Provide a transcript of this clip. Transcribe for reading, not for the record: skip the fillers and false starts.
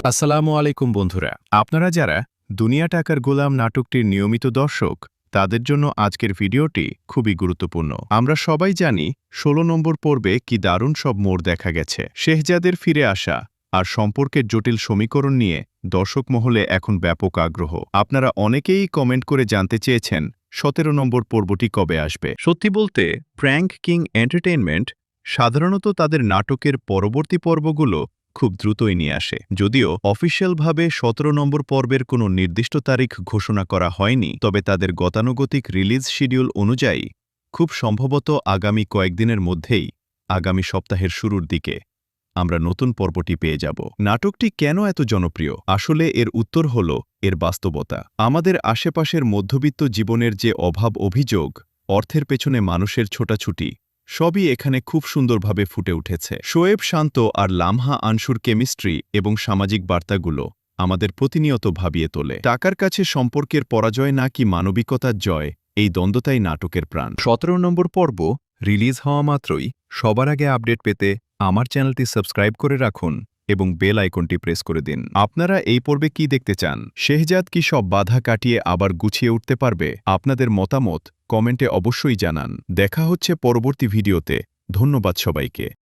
আসসালামু আলাইকুম বন্ধুরা, আপনারা যারা দুনিয়া টাকার গোলাম নাটকটির নিয়মিত দর্শক, তাদের জন্য আজকের ভিডিওটি খুবই গুরুত্বপূর্ণ। আমরা সবাই জানি ১৬ নম্বর পর্বে কি দারুণ সব মোড় দেখা গেছে। শেহজাদের ফিরে আসা আর সম্পর্কের জটিল সমীকরণ নিয়ে দর্শক মহলে এখন ব্যাপক আগ্রহ। আপনারা অনেকেই কমেন্ট করে জানতে চেয়েছেন ১৭ নম্বর পর্বটি কবে আসবে। সত্যি বলতে প্র্যাঙ্ক কিং এন্টারটেইনমেন্ট সাধারণত তাদের নাটকের পরবর্তী পর্বগুলো খুব দ্রুতই নিয়ে আসে। যদিও অফিসিয়ালভাবে ১৭ নম্বর পর্বের কোনো নির্দিষ্ট তারিখ ঘোষণা করা হয়নি, তবে তাদের গতানুগতিক রিলিজ শিডিউল অনুযায়ী খুব সম্ভবত আগামী কয়েকদিনের মধ্যেই, আগামী সপ্তাহের শুরুর দিকে আমরা নতুন পর্বটি পেয়ে যাব। নাটকটি কেন এত জনপ্রিয়? আসলে এর উত্তর হল এর বাস্তবতা। আমাদের আশেপাশের মধ্যবিত্ত জীবনের যে অভাব, অভিযোগ, অর্থের পেছনে মানুষের ছোটাছুটি, সবই এখানে খুব সুন্দরভাবে ফুটে উঠেছে। শোয়েব শান্ত আর লামহা আনশুর কেমিস্ট্রি এবং সামাজিক বার্তাগুলো আমাদের প্রতিনিয়ত ভাবিয়ে তোলে। টাকার কাছে সম্পর্কের পরাজয় নাকি মানবিকতার জয়, এই দ্বন্দ্বতাই নাটকের প্রাণ। ১৭ নম্বর পর্ব রিলিজ হওয়া মাত্রই সবার আগে আপডেট পেতে আমার চ্যানেলটি সাবস্ক্রাইব করে রাখুন এবং বেল আইকনটি প্রেস করে দিন। আপনারা এই পর্বে কি দেখতে চান? শেহজাদ কি সব বাধা কাটিয়ে আবার গুছিয়ে উঠতে পারবে? আপনাদের মতামত কমেন্টে অবশ্যই জানান। দেখা হচ্ছে পরবর্তী ভিডিওতে। ধন্যবাদ সবাইকে।